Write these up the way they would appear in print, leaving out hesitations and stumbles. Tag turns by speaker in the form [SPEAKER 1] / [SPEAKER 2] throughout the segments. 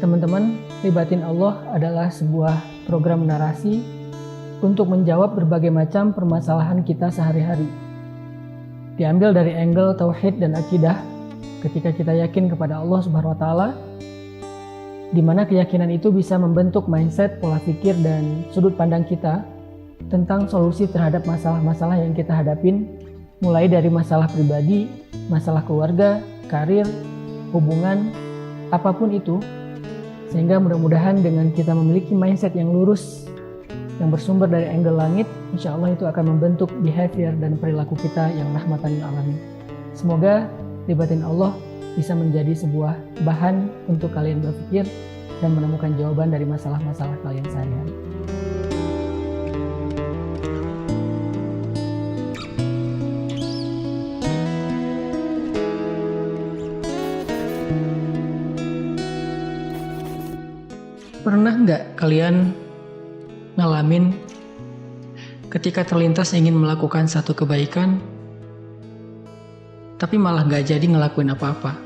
[SPEAKER 1] Teman-teman, Libatin Allah adalah sebuah program narasi untuk menjawab berbagai macam permasalahan kita sehari-hari. Diambil dari angle tauhid dan akidah, ketika kita yakin kepada Allah Subhanahu wa taala, di mana keyakinan itu bisa membentuk mindset, pola pikir dan sudut pandang kita tentang solusi terhadap masalah-masalah yang kita hadapin, mulai dari masalah pribadi, masalah keluarga, karir, hubungan, apapun itu. Sehingga mudah-mudahan dengan kita memiliki mindset yang lurus, yang bersumber dari angle langit, insya Allah itu akan membentuk behavior dan perilaku kita yang rahmatan lil alamin. Semoga Libatin Allah bisa menjadi sebuah bahan untuk kalian berpikir dan menemukan jawaban dari masalah-masalah kalian sehari-hari. Pernah nggak kalian ngalamin ketika terlintas ingin melakukan satu kebaikan, tapi malah nggak jadi ngelakuin apa-apa?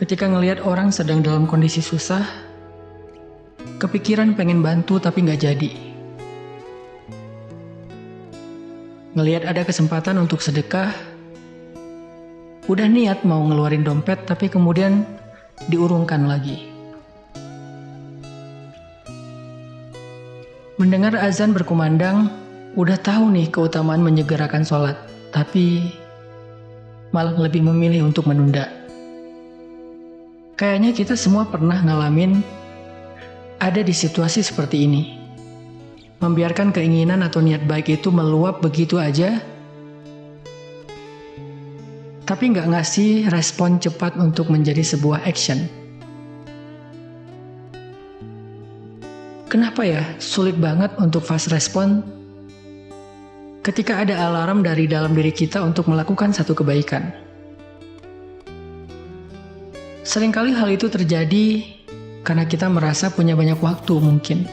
[SPEAKER 1] Ketika ngelihat orang sedang dalam kondisi susah, kepikiran pengen bantu tapi nggak jadi. Ngelihat ada kesempatan untuk sedekah, udah niat mau ngeluarin dompet tapi kemudian diurungkan lagi. Mendengar azan berkumandang, udah tahu nih keutamaan menyegerakan sholat, tapi malah lebih memilih untuk menunda. Kayaknya kita semua pernah ngalamin ada di situasi seperti ini. Membiarkan keinginan atau niat baik itu meluap begitu aja, tapi nggak ngasih respon cepat untuk menjadi sebuah action. Kenapa ya sulit banget untuk fast respon ketika ada alarm dari dalam diri kita untuk melakukan satu kebaikan? Seringkali hal itu terjadi karena kita merasa punya banyak waktu mungkin.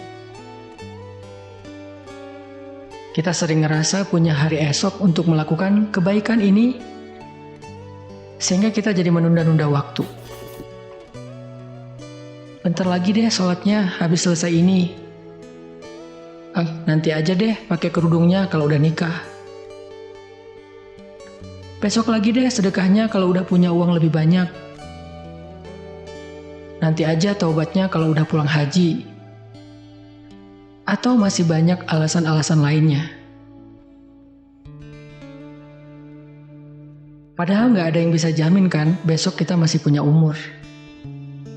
[SPEAKER 1] Kita sering ngerasa punya hari esok untuk melakukan kebaikan ini, sehingga kita jadi menunda-nunda waktu. Bentar lagi deh sholatnya, habis selesai ini. Nanti aja deh pakai kerudungnya kalau udah nikah. Besok lagi deh sedekahnya kalau udah punya uang lebih banyak. Nanti aja taubatnya kalau udah pulang haji. Atau masih banyak alasan-alasan lainnya. Padahal nggak ada yang bisa jamin kan besok kita masih punya umur.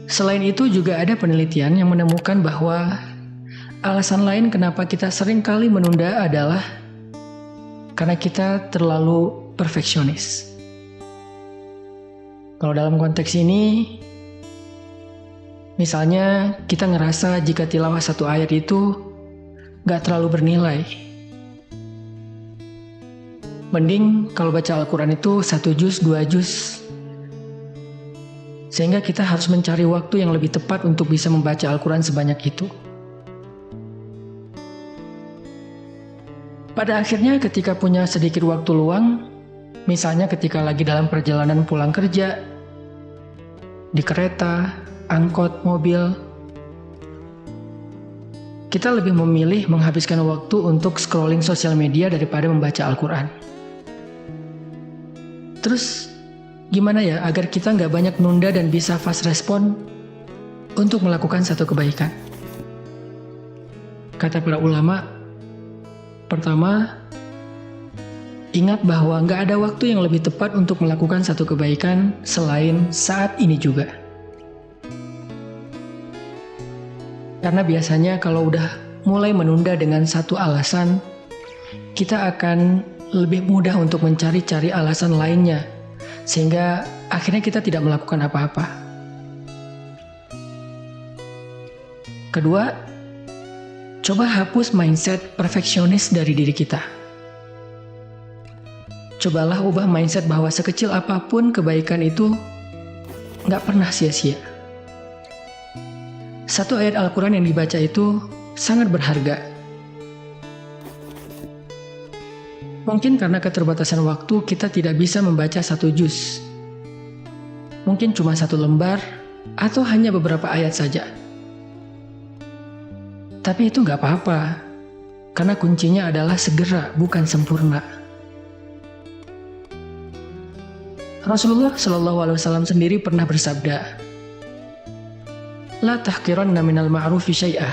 [SPEAKER 1] Selain itu juga ada penelitian yang menemukan bahwa alasan lain kenapa kita sering kali menunda adalah karena kita terlalu perfeksionis. Kalau dalam konteks ini, misalnya kita ngerasa jika tilawah satu ayat itu nggak terlalu bernilai. Mending kalau baca Al-Quran itu 1 juz, 2 juz. Sehingga kita harus mencari waktu yang lebih tepat untuk bisa membaca Al-Quran sebanyak itu. Pada akhirnya ketika punya sedikit waktu luang, misalnya ketika lagi dalam perjalanan pulang kerja, di kereta, angkot, mobil, kita lebih memilih menghabiskan waktu untuk scrolling sosial media daripada membaca Al-Quran. Terus gimana ya agar kita nggak banyak nunda dan bisa fast respon untuk melakukan satu kebaikan? Kata para ulama, pertama, ingat bahwa nggak ada waktu yang lebih tepat untuk melakukan satu kebaikan selain saat ini juga. Karena biasanya kalau udah mulai menunda dengan satu alasan, kita akan lebih mudah untuk mencari-cari alasan lainnya, sehingga akhirnya kita tidak melakukan apa-apa. Kedua, coba hapus mindset perfeksionis dari diri kita. Cobalah ubah mindset bahwa sekecil apapun kebaikan itu nggak pernah sia-sia. Satu ayat Al-Quran yang dibaca itu sangat berharga. Mungkin karena keterbatasan waktu kita tidak bisa membaca 1 juz. Mungkin cuma 1 lembar atau hanya beberapa ayat saja. Tapi itu nggak apa-apa, karena kuncinya adalah segera, bukan sempurna. Rasulullah SAW sendiri pernah bersabda, "La tahqiranna minal ma'rufi syai'ah."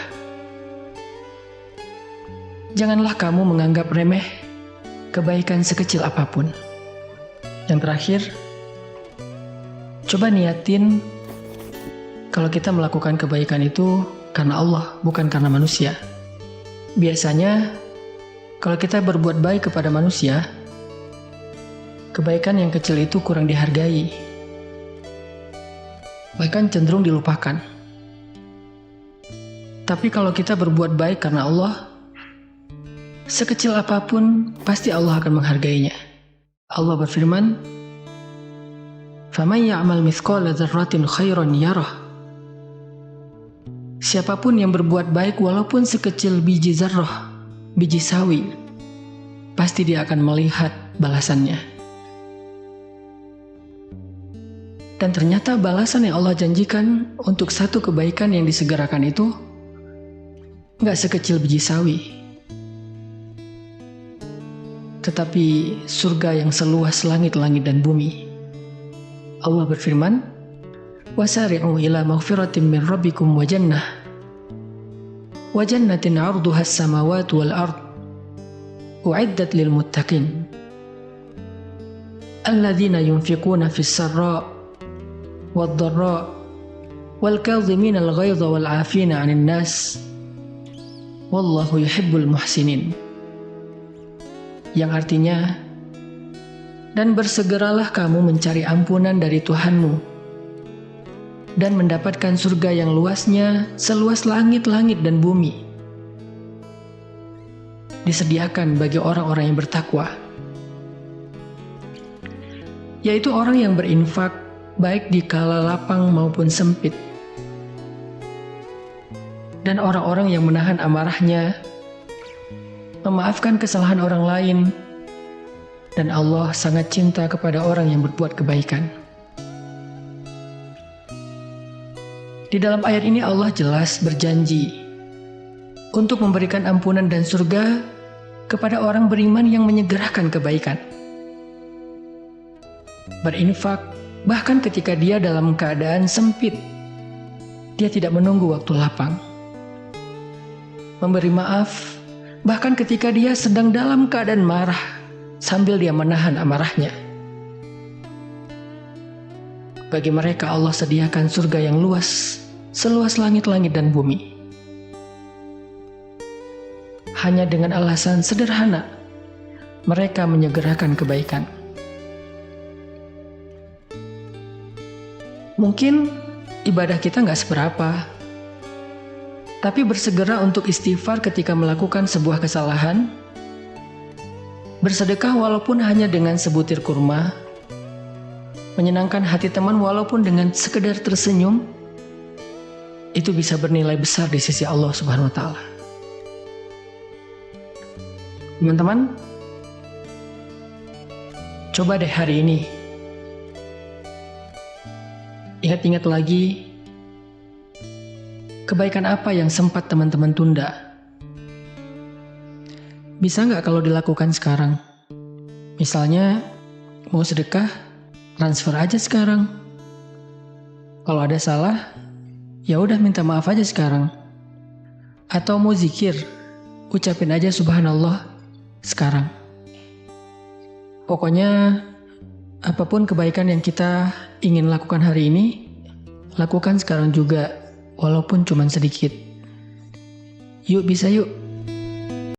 [SPEAKER 1] Janganlah kamu menganggap remeh kebaikan sekecil apapun. Yang terakhir, coba niatin kalau kita melakukan kebaikan itu karena Allah, bukan karena manusia. Biasanya, kalau kita berbuat baik kepada manusia, kebaikan yang kecil itu kurang dihargai, bahkan cenderung dilupakan. Tapi kalau kita berbuat baik karena Allah, sekecil apapun pasti Allah akan menghargainya. Allah berfirman, "Faman ya'mal mithqala dzarratin khairan yarah." Siapapun yang berbuat baik walaupun sekecil biji zarrah, biji sawi, pasti dia akan melihat balasannya. Dan ternyata balasan yang Allah janjikan untuk satu kebaikan yang disegerakan itu nggak sekecil biji sawi, tetapi surga yang seluas langit-langit dan bumi. Allah berfirman, "Wasari'u ila maghfiratin min rabbikum wa jannatin 'arduha as-samawati wal ard u'iddat lil muttaqin alladzina yunfiquna fis sarra' wad dharra' wal kadhimina al ghaidha wal 'afina 'anil nas wallahu yuhibbul muhsinin." Yang artinya, dan bersegeralah kamu mencari ampunan dari Tuhanmu dan mendapatkan surga yang luasnya seluas langit-langit dan bumi, disediakan bagi orang-orang yang bertakwa, yaitu orang yang berinfak baik di kala lapang maupun sempit, dan orang-orang yang menahan amarahnya, memaafkan kesalahan orang lain, dan Allah sangat cinta kepada orang yang berbuat kebaikan. Di dalam ayat ini Allah jelas berjanji untuk memberikan ampunan dan surga kepada orang beriman yang menyegerakan kebaikan. Berinfak bahkan ketika dia dalam keadaan sempit, dia tidak menunggu waktu lapang. Memberi maaf bahkan ketika dia sedang dalam keadaan marah sambil dia menahan amarahnya. Bagi mereka Allah sediakan surga yang luas, seluas langit-langit dan bumi. Hanya dengan alasan sederhana, mereka menyegerakan kebaikan. Mungkin ibadah kita nggak seberapa, tapi bersegera untuk istighfar ketika melakukan sebuah kesalahan, bersedekah walaupun hanya dengan sebutir kurma, menyenangkan hati teman walaupun dengan sekedar tersenyum, itu bisa bernilai besar di sisi Allah Subhanahu wa Ta'ala. Teman-teman, coba deh hari ini ingat-ingat lagi kebaikan apa yang sempat teman-teman tunda. Bisa nggak kalau dilakukan sekarang? Misalnya mau sedekah, transfer aja sekarang. Kalau ada salah, ya udah minta maaf aja sekarang. Atau mau zikir, ucapin aja subhanallah sekarang. Pokoknya apapun kebaikan yang kita ingin lakukan hari ini, lakukan sekarang juga walaupun cuma sedikit. Yuk, bisa yuk.